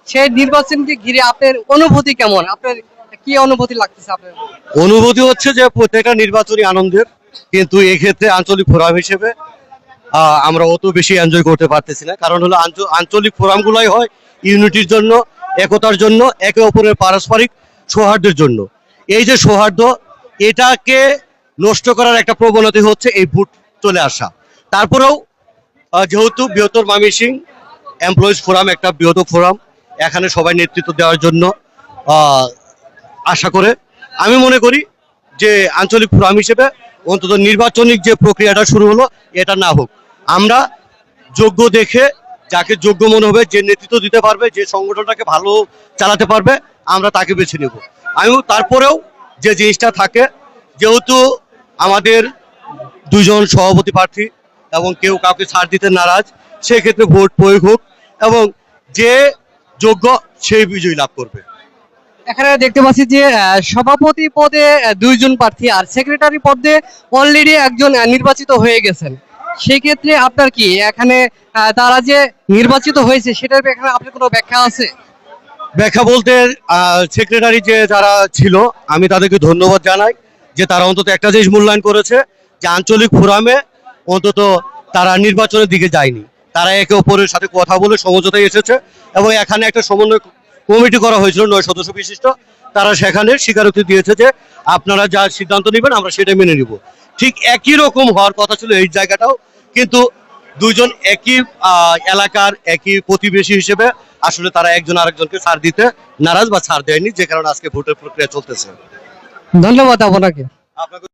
সেই নির্বাচনকে ঘিরে আপনার অনুভূতি কেমন? আপনার কি অনুভূতি লাগতেছে আপনার? অনুভূতি হচ্ছে যে প্রত্যেকটা নির্বাচনী আনন্দের, কিন্তু এক্ষেত্রে আঞ্চলিক ফোরাম হিসেবে আমরা অত বেশি এনজয় করতে পারতেছি না। কারণ হলো আঞ্চলিক ফোরামগুলোই হয় ইউনিটির জন্য, একতার জন্য, একে অপরের পারস্পরিক সৌহার্দ্যের জন্য। এই যে সৌহার্দ্য, এটাকে নষ্ট করার একটা প্রবণতা হচ্ছে এই ভোট চলে আসা। তারপরেও যেহেতু বৃহত্তর ময়মনসিংহ এমপ্লয়িজ ফোরাম একটা বৃহত্তর ফোরাম, এখানে সবাই নেতৃত্ব দেওয়ার জন্য আশা করে আমি মনে করি যে আঞ্চলিক ফোরাম হিসেবে অন্তত নির্বাচনিক যে প্রক্রিয়াটা শুরু হলো এটা না হোক। আমরা যোগ্য দেখে, যাকে যোগ্য মনে হবে, যে নেতৃত্ব দিতে পারবে, যে সংগঠনটাকে ভালো চালাতে পারবে, আমরা তাকে বেছে নেব। আমি তারপরেও যে জিনিসটা থাকে, যেহেতু আমাদের দুজন সভাপতি প্রার্থী এবং কেউ কাউকে ছাড় দিতে নারাজ, সেক্ষেত্রে ভোট প্রয়োগ হোক এবং যে যোগ্য সেই বিজয়ী লাভ করবে। এখানে দেখতে পাচ্ছি যে সভাপতি পদে দুইজন প্রার্থী আর সেক্রেটারি পদে অলরেডি একজন নির্বাচিত হয়ে গেছেন। সেই ক্ষেত্রে আপনার কি এখানে তারা যে নির্বাচিত হয়েছে সেটার এখানে আপনার কোনো ব্যাখ্যা আছে? ব্যাখ্যা বলতে সেক্রেটারি যে যারা ছিল, আমি তাদেরকে ধন্যবাদ জানাই যে তারা অন্তত একটা জিনিস মূল্যায়ন করেছে, যে আঞ্চলিক ফোরামে অন্তত তারা নির্বাচনের দিকে যায়নি, তারা একে অপরের সাথে কথা বলে সমঝোতায় এসেছে এবং এখানে একটা সমন্বয় কমিটি করা হয়েছিল 9 সদস্য বিশিষ্ট। তারা সেখানে স্বীকারোক্তি দিয়েছে যে আপনারা যা সিদ্ধান্ত নেবেন আমরা সেটা মেনে নিব। ঠিক একই রকম হওয়ার কথা ছিল এই জায়গাটাও, কিন্তু দুইজন একই এলাকার একই প্রতিবেশী হিসেবে আসলে তারা একজন আরেকজনকে ছাড় দিতে নারাজ বা ছাড় দেয়নি, যে কারণে আজকে ভোটের প্রক্রিয়া চলতেছে। ধন্যবাদ আপনাকে। আপনাকে